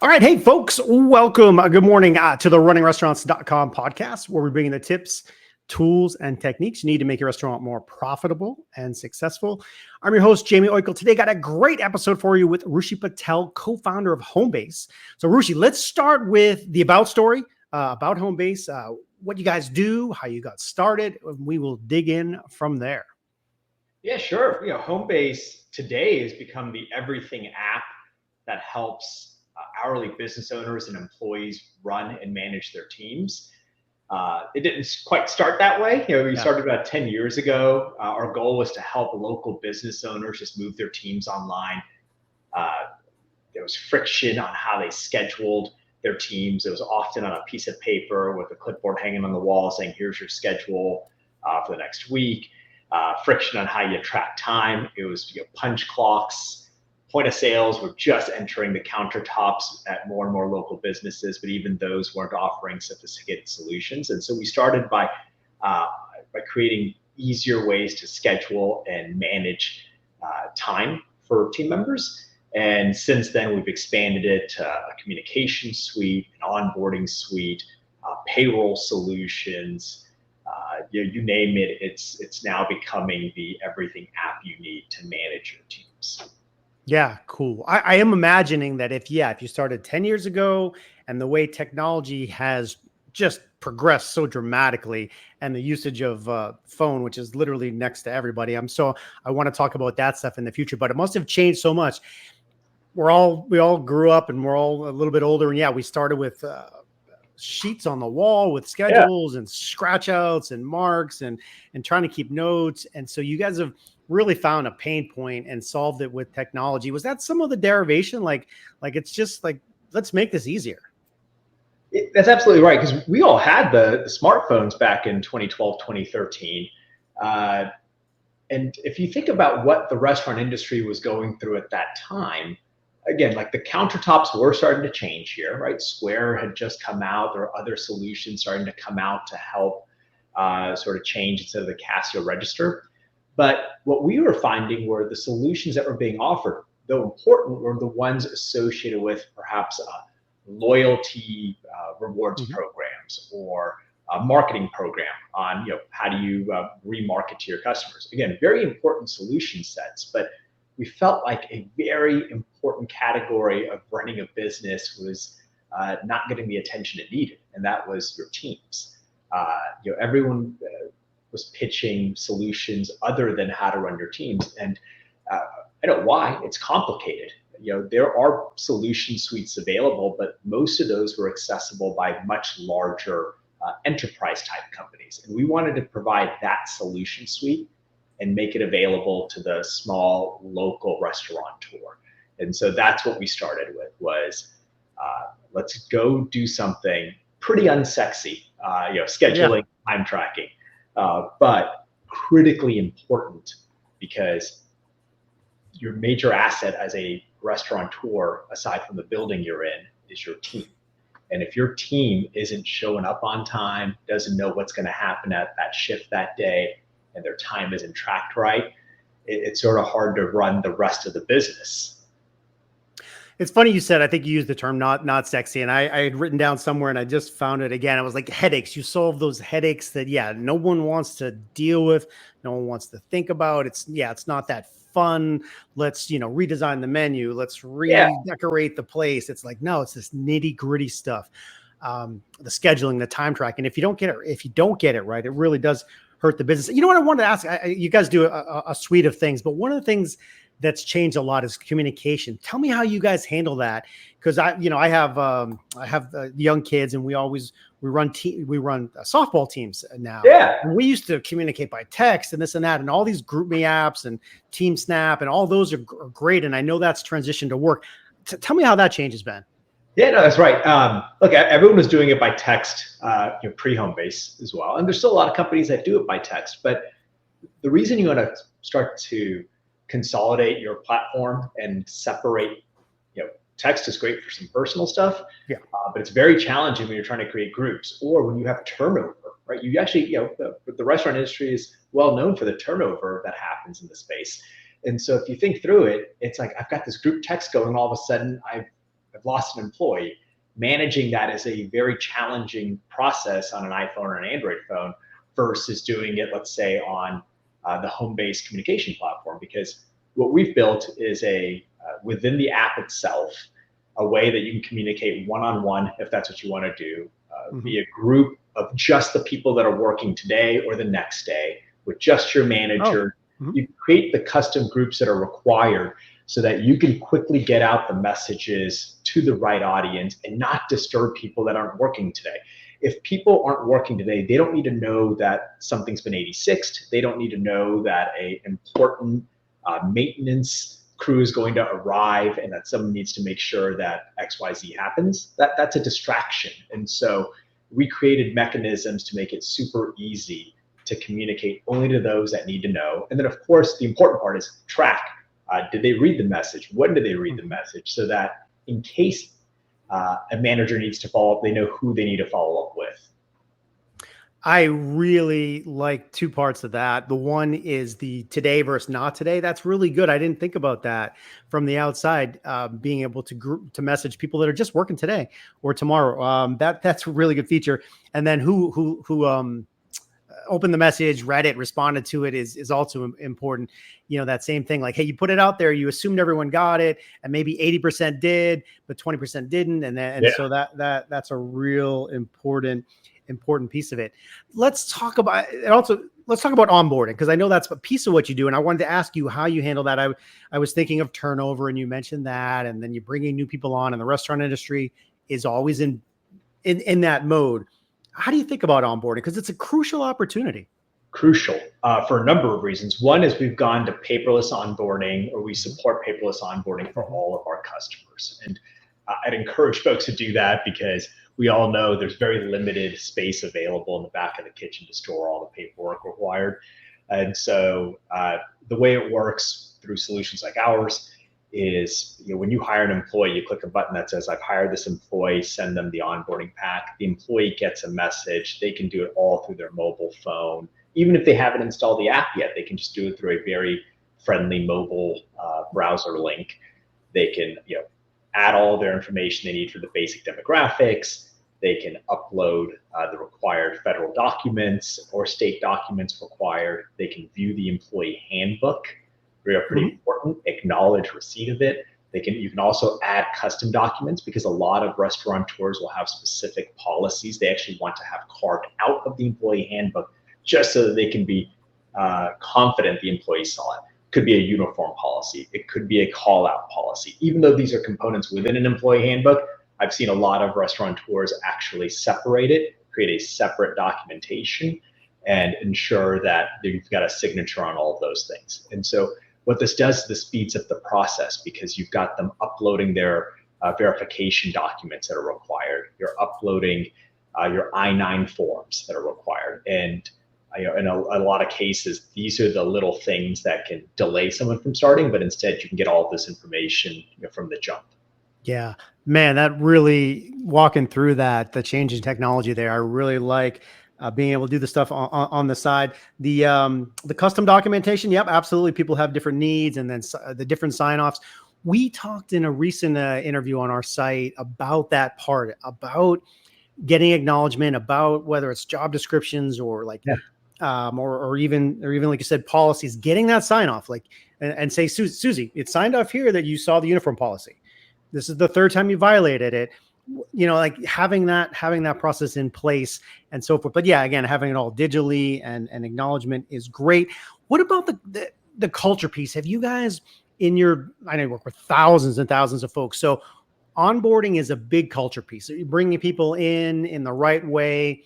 All right. Hey, folks, welcome. Good morning to the runningrestaurants.com podcast, where we bring in the tips, tools, and techniques you need to make your restaurant more profitable and successful. I'm your host, Jaime Oikle. Today, got a great episode for you with Rushi Patel, co-founder of Homebase. So, Rushi, let's start with the about story about Homebase, what you guys do, how you got started. We will dig in from there. Yeah, sure. Homebase today has become the everything app that helps hourly business owners and employees run and manage their teams. It didn't quite start that way. We started about 10 years ago. Our goal was to help local business owners just move their teams online. There was friction on how they scheduled their teams. It was often on a piece of paper with a clipboard hanging on the wall saying, here's your schedule for the next week. Friction on how you track time. It was punch clocks. Point of sales were just entering the countertops at more and more local businesses, but even those weren't offering sophisticated solutions. And so we started by creating easier ways to schedule and manage time for team members. And since then, we've expanded it to a communication suite, an onboarding suite, payroll solutions. You name it, it's now becoming the everything app you need to manage your teams. Yeah, cool. I am imagining that if you started 10 years ago and the way technology has just progressed so dramatically and the usage of phone, which is literally next to everybody. I want to talk about that stuff in the future, but it must have changed so much. We all grew up and we're all a little bit older. And we started with sheets on the wall with schedules and scratch outs and marks and trying to keep notes. And so you guys have really found a pain point and solved it with technology. Was that some of the derivation? Like it's just like, let's make this easier. That's absolutely right. Because we all had the smartphones back in 2012, 2013. And if you think about what the restaurant industry was going through at that time, again, like the countertops were starting to change here, right? Square had just come out. There are other solutions starting to come out to help sort of change instead of the Casio register. But what we were finding were the solutions that were being offered, though important, were the ones associated with perhaps loyalty rewards programs or a marketing program on how do you remarket to your customers. Again, very important solution sets, but we felt like a very important category of running a business was not getting the attention it needed, and that was your teams. Everyone was pitching solutions other than how to run your teams, and I know why. It's complicated. There are solution suites available, but most of those were accessible by much larger enterprise type companies, and we wanted to provide that solution suite and make it available to the small local restaurateur. And so that's what we started with was let's go do something pretty unsexy, scheduling, time tracking, but critically important because your major asset as a restaurateur, aside from the building you're in, is your team. And if your team isn't showing up on time, doesn't know what's going to happen at that shift that day, and their time isn't tracked right, it's sort of hard to run the rest of the business. It's funny you said, I think you used the term not sexy, and I had written down somewhere and I just found it again. I was like, headaches. You solve those headaches that, no one wants to deal with. No one wants to think about. It's not that fun. Let's, redesign the menu. Let's redecorate the place. It's like, no, it's this nitty gritty stuff. The scheduling, the time tracking. If you don't get it right, it really does hurt the business. You know what I wanted to ask? You guys do a suite of things, but one of the things that's changed a lot is communication. Tell me how you guys handle that, because I have young kids, and we run softball teams now. Yeah, and we used to communicate by text and this and that, and all these GroupMe apps and Team Snap, and all those are great. And I know that's transitioned to work. Tell me how that change has been. Yeah, no, that's right. Look, everyone was doing it by text, pre-Homebase as well. And there's still a lot of companies that do it by text. But the reason you want to start to consolidate your platform and separate, text is great for some personal stuff, but it's very challenging when you're trying to create groups or when you have turnover, right? You actually, the restaurant industry is well known for the turnover that happens in the space. And so if you think through it, it's like, I've got this group text going, all of a sudden I've I've lost an employee. Managing that is a very challenging process on an iPhone or an Android phone versus doing it, let's say, on the Homebase communication platform. Because what we've built is within the app itself, a way that you can communicate one-on-one if that's what you want to do, be a group of just the people that are working today or the next day with just your manager. You create the custom groups that are required so that you can quickly get out the messages to the right audience and not disturb people that aren't working today. If people aren't working today, they don't need to know that something's been 86'd. They don't need to know that an important maintenance crew is going to arrive and that someone needs to make sure that XYZ happens. That's a distraction. And so we created mechanisms to make it super easy to communicate only to those that need to know. And then, of course, the important part is track. Did they read the message? When did they read the message? So that in case a manager needs to follow up, they know who they need to follow up with. I really like two parts of that. The one is the today versus not today. That's really good. I didn't think about that from the outside, being able to message people that are just working today or tomorrow. That's a really good feature. And then who opened the message, read it, responded to it is also important. You know, that same thing, like, hey, you put it out there, you assumed everyone got it, and maybe 80% did, but 20% didn't. So that's a real important piece of it. Let's talk about onboarding, because I know that's a piece of what you do. And I wanted to ask you how you handle that. I was thinking of turnover, and you mentioned that, and then you're bringing new people on, and the restaurant industry is always in that mode. How do you think about onboarding? Because it's a crucial opportunity. Crucial for a number of reasons. One is we've gone to paperless onboarding, or we support paperless onboarding for all of our customers. And I'd encourage folks to do that, because we all know there's very limited space available in the back of the kitchen to store all the paperwork required. And so the way it works through solutions like ours is, when you hire an employee, you click a button that says, I've hired this employee, send them the onboarding pack. The employee gets a message. They can do it all through their mobile phone. Even if they haven't installed the app yet, they can just do it through a very friendly mobile browser link. They can add all their information they need for the basic demographics. They can upload the required federal documents or state documents required. They can view the employee handbook. Pretty important. Acknowledge receipt of it. You can also add custom documents, because a lot of restaurateurs will have specific policies they actually want to have carved out of the employee handbook, just so that they can be confident the employee saw it. Could be a uniform policy. It could be a call out policy. Even though these are components within an employee handbook, I've seen a lot of restaurateurs actually separate it, create a separate documentation, and ensure that you've got a signature on all of those things. And so what this does is this speeds up the process, because you've got them uploading their verification documents that are required. You're uploading your I-9 forms that are required. And in a lot of cases, these are the little things that can delay someone from starting, but instead you can get all of this information from the jump. Yeah, man, that really, walking through that, the change in technology there, I really like being able to do the stuff on the side. The custom documentation, yep, absolutely. People have different needs, and then the different sign-offs. We talked in a recent interview on our site about that part, about getting acknowledgement, about whether it's job descriptions or or even like you said, policies, getting that sign off, and say, Susie, it's signed off here that you saw the uniform policy. This is the third time you violated it. Like having that process in place and so forth. But yeah, again, having it all digitally and acknowledgement is great. What about the culture piece? Have you guys I know you work with thousands and thousands of folks. So onboarding is a big culture piece. So you're bringing people in the right way,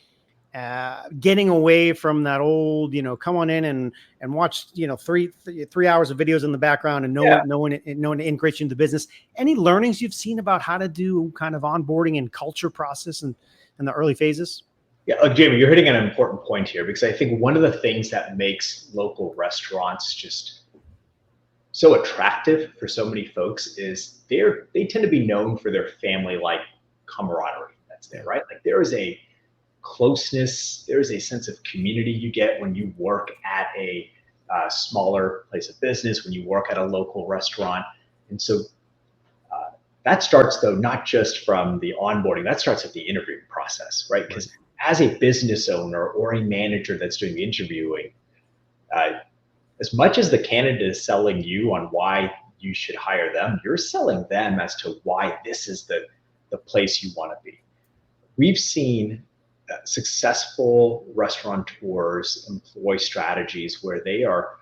getting away from that old, come on in and watch, 3 hours of videos in the background, and no one integrates you into the business. Any learnings you've seen about how to do kind of onboarding and culture process in the early phases? Yeah, Jamie, you're hitting an important point here, because I think one of the things that makes local restaurants just so attractive for so many folks is they tend to be known for their family-like camaraderie that's there, right? Like, there is a closeness, there is a sense of community you get when you work at a smaller place of business, when you work at a local restaurant. And so That starts, though, not just from the onboarding, that starts at the interviewing process, right? Because as a business owner or a manager that's doing the interviewing, as much as the candidate is selling you on why you should hire them, you're selling them as to why this is the place you want to be. We've seen successful restaurateurs employ strategies where they are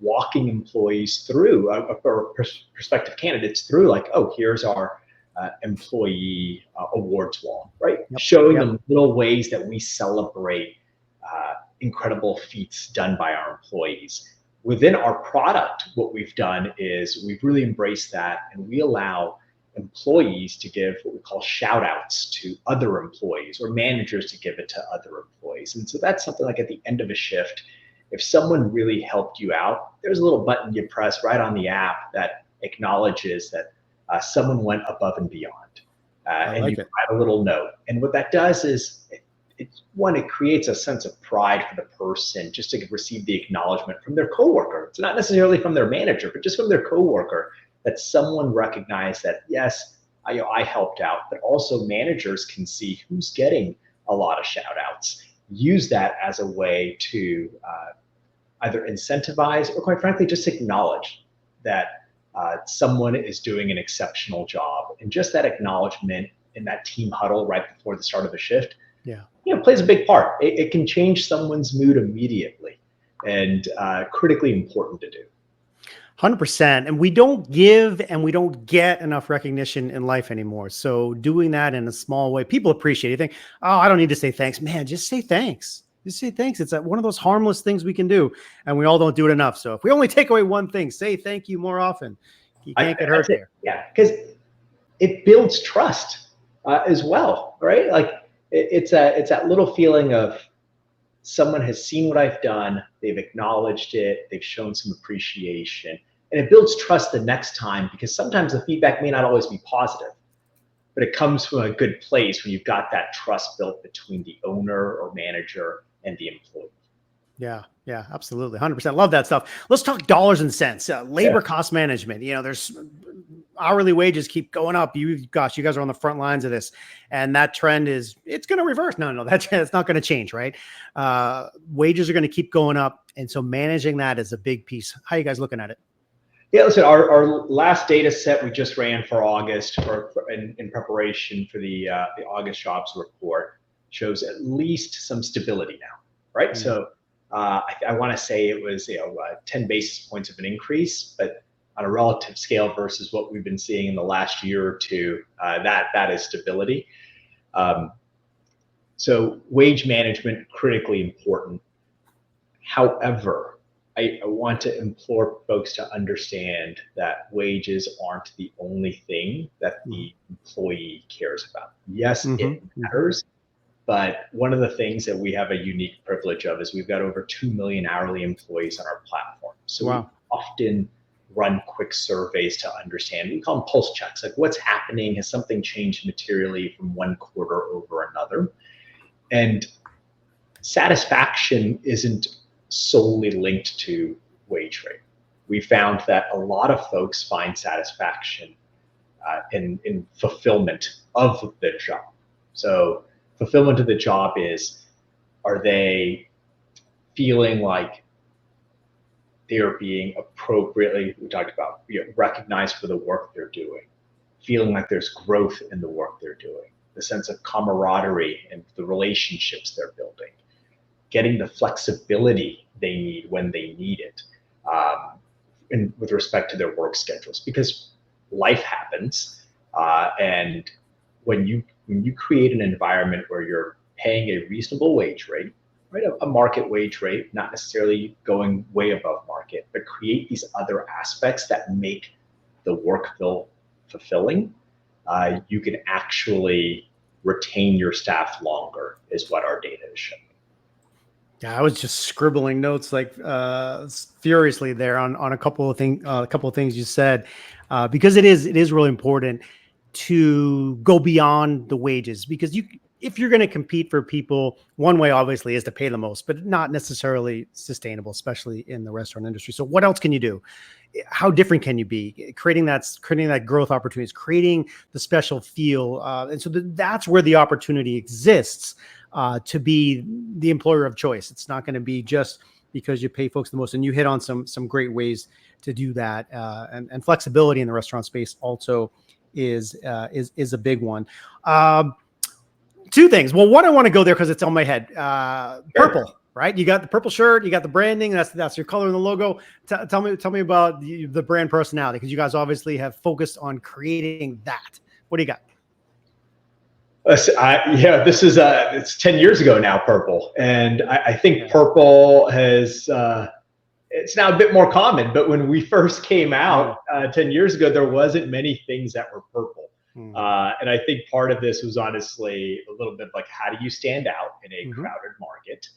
walking employees through, or prospective candidates through, like, oh, here's our employee awards wall, right? Showing them little ways that we celebrate incredible feats done by our employees. Within our product, what we've done is we've really embraced that, and we allow employees to give what we call shout outs to other employees, or managers to give it to other employees. And so that's something like at the end of a shift, if someone really helped you out, there's a little button you press right on the app that acknowledges that someone went above and beyond. And you write a little note. And what that does is, it creates a sense of pride for the person just to receive the acknowledgement from their coworker. It's not necessarily from their manager, but just from their coworker, that someone recognized that, yes, I helped out, but also managers can see who's getting a lot of shout outs. Use that as a way to either incentivize or, quite frankly, just acknowledge that someone is doing an exceptional job. And just that acknowledgement in that team huddle right before the start of a shift, plays a big part. It can change someone's mood immediately, and critically important to do. 100%. And we don't give and we don't get enough recognition in life anymore. So doing that in a small way, people appreciate it. You think, oh, I don't need to say thanks. Man, just say thanks. Just say thanks. It's one of those harmless things we can do, and we all don't do it enough. So if we only take away one thing, say thank you more often. You can't get hurt there. Yeah, because it builds trust as well, right? Like it's that little feeling of someone has seen what I've done, they've acknowledged it, they've shown some appreciation, and it builds trust the next time, because sometimes the feedback may not always be positive, but it comes from a good place when you've got that trust built between the owner or manager and the employee. Yeah, absolutely. 100%. Love that stuff. Let's talk dollars and cents. Labor cost management. There's hourly wages keep going up. You guys are on the front lines of this, and that trend it's going to reverse. No, that's not going to change, right? Wages are going to keep going up, and so managing that is a big piece. How are you guys looking at it? Yeah, listen, our last data set we just ran for August in preparation for the August jobs report shows at least some stability now, right? Mm-hmm. So I want to say it was 10 basis points of an increase, but on a relative scale versus what we've been seeing in the last year or two, that is stability. So wage management, critically important. However, I want to implore folks to understand that wages aren't the only thing that the employee cares about. Yes, it matters, but one of the things that we have a unique privilege of is we've got over 2 million hourly employees on our platform. So we often run quick surveys to understand. We call them pulse checks, like what's happening? Has something changed materially from one quarter over another? And satisfaction isn't solely linked to wage rate. We found that a lot of folks find satisfaction in fulfillment of their job. So fulfillment of the job is, are they feeling like they're being appropriately, we talked about, recognized for the work they're doing, feeling like there's growth in the work they're doing, the sense of camaraderie and the relationships they're building, getting the flexibility they need when they need it, and with respect to their work schedules, because life happens, and when you create an environment where you're paying a reasonable wage rate, right, a market wage rate, not necessarily going way above market, but create these other aspects that make the work feel fulfilling, you can actually retain your staff longer, is what our data is showing. Yeah, I was just scribbling notes like furiously there on a couple of things you said, because it is really important to go beyond the wages, because if you're going to compete for people, one way obviously is to pay the most, but not necessarily sustainable, especially in the restaurant industry. So what else can you do? How different can you be? Creating that growth opportunities, creating the special feel. And so that's where the opportunity exists to be the employer of choice. It's not going to be just because you pay folks the most. And you hit on some great ways to do that. And flexibility in the restaurant space also is a big one. Two things. Well, one, I want to go there because it's on my head. Purple, right? You got the purple shirt, you got the branding. That's your color in the logo. Tell me about the brand personality, because you guys obviously have focused on creating that. What do you got? This is it's 10 years ago now, purple, and I think purple has it's now a bit more common. But when we first came out 10 years ago, there wasn't many things that were purple. And I think part of this was honestly a little bit like, how do you stand out in a crowded market?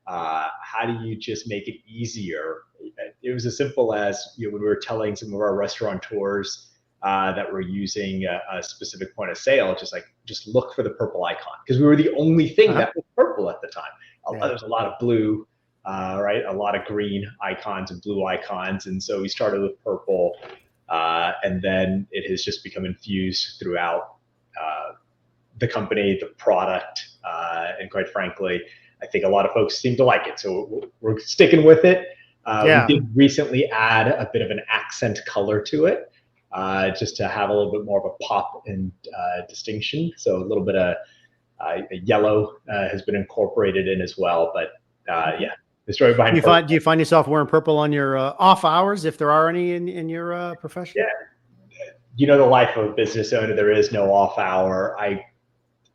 How do you just make it easier? It was as simple as, when we were telling some of our restaurateurs that were using a specific point of sale, just look for the purple icon, because we were the only thing that was purple at the time. There's a lot of blue, right? A lot of green icons and blue icons. And so we started with purple. And then it has just become infused throughout the company, the product, and quite frankly, I think a lot of folks seem to like it. So we're sticking with it. We did recently add a bit of an accent color to it, just to have a little bit more of a pop and distinction. So a little bit of yellow has been incorporated in as well. But the story behind do you find yourself wearing purple on your off hours, if there are any in your profession? The life of a business owner, there is no off hour. I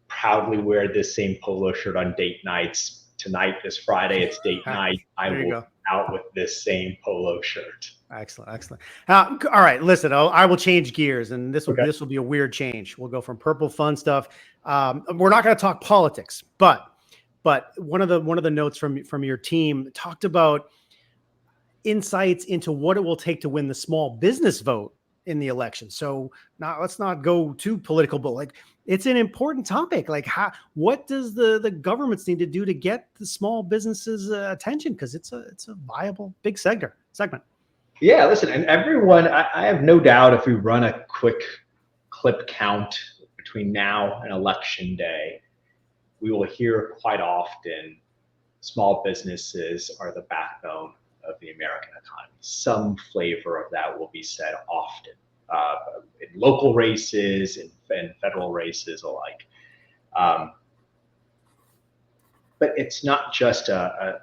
proudly wear this same polo shirt on date nights. Tonight, this Friday, it's date night. I will go out with this same polo shirt. Excellent. All right, listen, I will change gears, and this will be a weird change. We'll go from purple fun stuff. We're not going to talk politics, but one of the notes from your team talked about insights into what it will take to win the small business vote in the election. So let's not go too political, but it's an important topic. What does the governments need to do to get the small businesses attention? Because it's a viable big segment. Yeah, listen, and everyone, I have no doubt if we run a quick clip count between now and election day, we will hear quite often small businesses are the backbone of the American economy. Some flavor of that will be said often in local races and federal races alike. But it's not just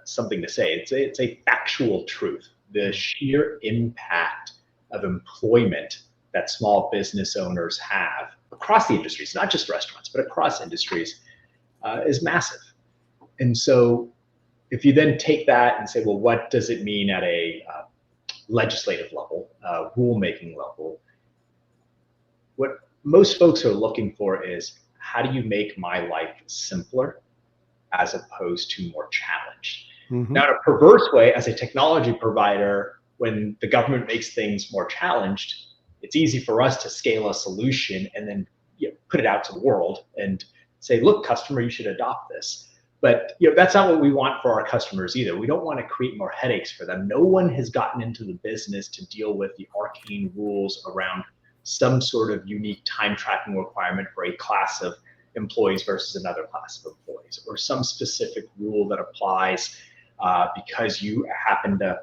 something to say. It's a factual truth. The sheer impact of employment that small business owners have across the industries, not just restaurants, but across industries, is massive. And so if you then take that and say, well, what does it mean at a legislative level, rulemaking level? What most folks are looking for is, how do you make my life simpler as opposed to more challenged? Now, in a perverse way, as a technology provider, when the government makes things more challenged, it's easy for us to scale a solution and then put it out to the world and say, look, customer, you should adopt this. But that's not what we want for our customers either. We don't want to create more headaches for them. No one has gotten into the business to deal with the arcane rules around some sort of unique time tracking requirement for a class of employees versus another class of employees, or some specific rule that applies because you happen to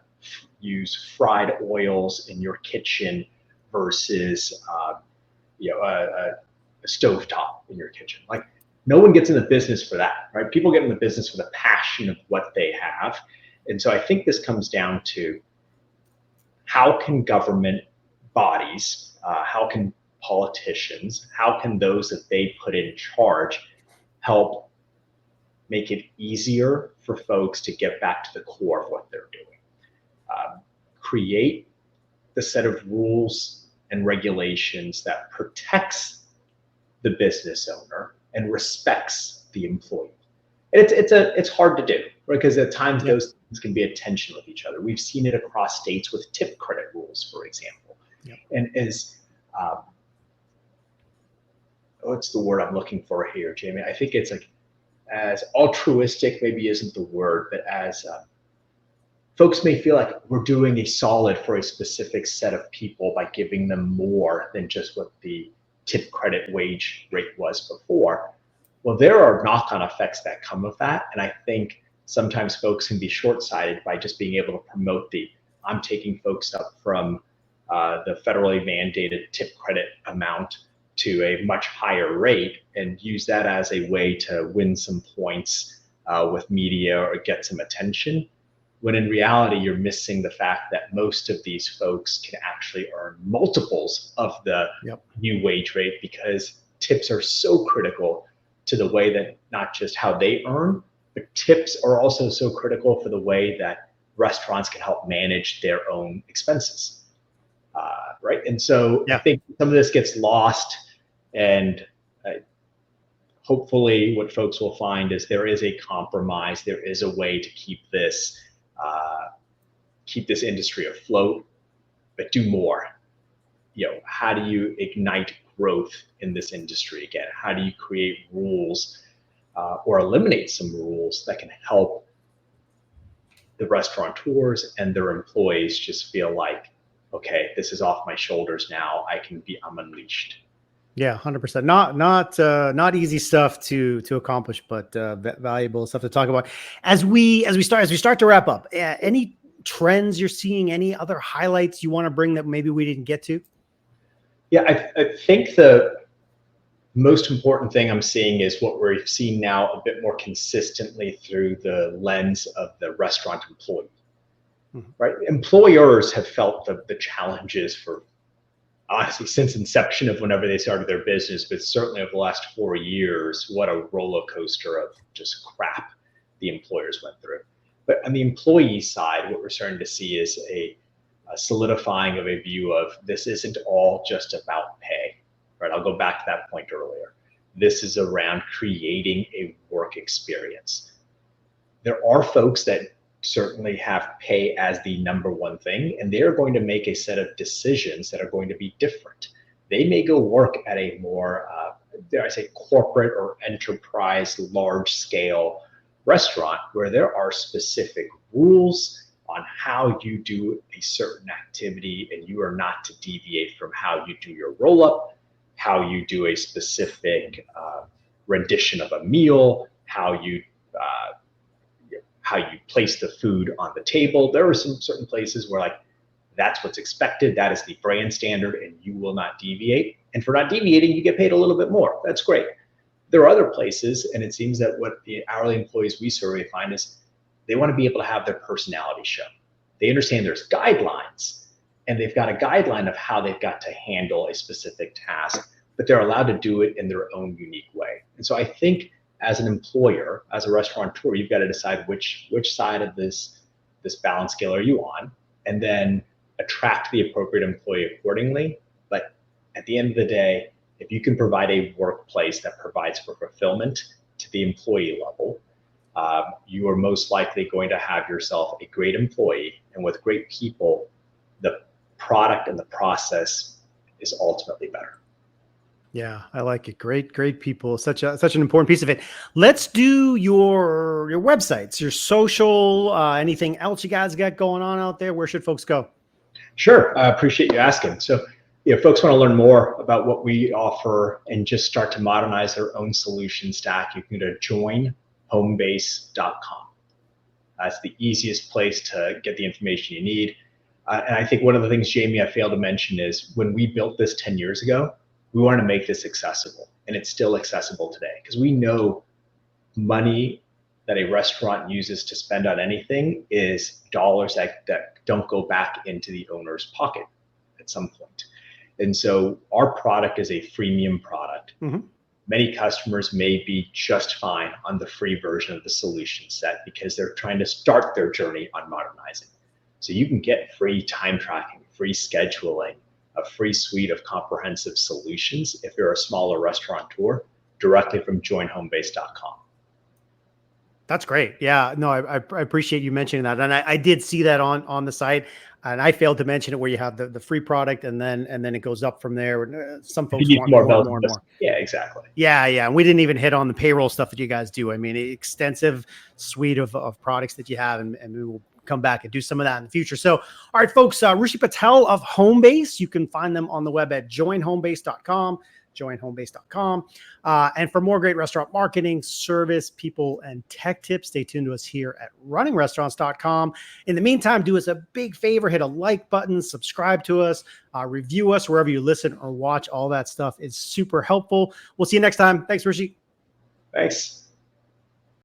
use fried oils in your kitchen versus a stovetop in your kitchen. No one gets in the business for that, right? People get in the business for the passion of what they have. And so I think this comes down to, how can government bodies, how can politicians, how can those that they put in charge help make it easier for folks to get back to the core of what they're doing? Create the set of rules and regulations that protects the business owner and respects the employee. And it's hard to do, right? Because at times those things can be a tension with each other. We've seen it across states with tip credit rules, for example. And as what's the word I'm looking for here, Jamie? I think it's as altruistic maybe isn't the word, but as folks may feel like we're doing a solid for a specific set of people by giving them more than just what the tip credit wage rate was before. Well, there are knock-on effects that come of that. And I think sometimes folks can be short-sighted by just being able to promote I'm taking folks up from the federally mandated tip credit amount to a much higher rate and use that as a way to win some points with media or get some attention, when in reality, you're missing the fact that most of these folks can actually earn multiples of the new wage rate, because tips are so critical to the way that not just how they earn, but tips are also so critical for the way that restaurants can help manage their own expenses. Right. And so I think some of this gets lost, and hopefully what folks will find is there is a compromise. There is a way to keep this industry afloat, but do more. How do you ignite growth in this industry again? How do you create rules or eliminate some rules that can help the restaurateurs and their employees just feel like, okay, this is off my shoulders now. I'm unleashed. Yeah, 100%. Not easy stuff to accomplish, but valuable stuff to talk about. As we start to wrap up, any trends you're seeing? Any other highlights you want to bring that maybe we didn't get to? Yeah, I think the most important thing I'm seeing is what we're seeing now a bit more consistently through the lens of the restaurant employee. Right? Employers have felt the challenges for, honestly, since inception of whenever they started their business, but certainly over the last 4 years, what a roller coaster of just crap the employers went through. But on the employee side, what we're starting to see is a solidifying of a view of this isn't all just about pay. Right? I'll go back to that point earlier. This is around creating a work experience. There are folks that certainly have pay as the number one thing, and they're going to make a set of decisions that are going to be different. They may go work at a more, dare I say, corporate or enterprise, large scale restaurant where there are specific rules on how you do a certain activity, and you are not to deviate from how you do your roll up, how you do a specific rendition of a meal, how you place the food on the table. There are some certain places where that's what's expected. That is the brand standard, and you will not deviate. And for not deviating, you get paid a little bit more. That's great. There are other places, and it seems that what the hourly employees we survey find is they want to be able to have their personality show. They understand there's guidelines, and they've got a guideline of how they've got to handle a specific task, but they're allowed to do it in their own unique way. And so I think as an employer, as a restaurateur, you've got to decide which side of this balance scale are you on, and then attract the appropriate employee accordingly. But at the end of the day, if you can provide a workplace that provides for fulfillment to the employee level, you are most likely going to have yourself a great employee, and with great people, the product and the process is ultimately better. Yeah, I like it. Great people. Such an important piece of it. Let's do your websites, your social, anything else you guys got going on out there. Where should folks go? Sure. I appreciate you asking. So if folks want to learn more about what we offer and just start to modernize their own solution stack, you can go to joinhomebase.com. That's the easiest place to get the information you need. And I think one of the things, Jamie, I failed to mention is when we built this 10 years ago, we wanted to make this accessible, and it's still accessible today, because we know money that a restaurant uses to spend on anything is dollars that don't go back into the owner's pocket at some point. And so our product is a freemium product. Mm-hmm. Many customers may be just fine on the free version of the solution set because they're trying to start their journey on modernizing. So you can get free time tracking, free scheduling, a free suite of comprehensive solutions if you're a smaller restaurateur directly from joinhomebase.com. That's great. Yeah, no, I appreciate you mentioning that. And I did see that on the site. And I failed to mention it where you have the free product and then it goes up from there. Some If folks you need want more more and bells more and and more. whistles. Yeah, exactly. Yeah, yeah. And we didn't even hit on the payroll stuff that you guys do. I mean, extensive suite of products that you have, and we will come back and do some of that in the future. So, all right, folks, Rushi Patel of Homebase. You can find them on the web at joinhomebase.com, joinhomebase.com. And for more great restaurant marketing, service, people, and tech tips, stay tuned to us here at runningrestaurants.com. In the meantime, do us a big favor, hit a like button, subscribe to us, review us wherever you listen or watch. All that stuff is super helpful. We'll see you next time. Thanks, Rushi. Thanks.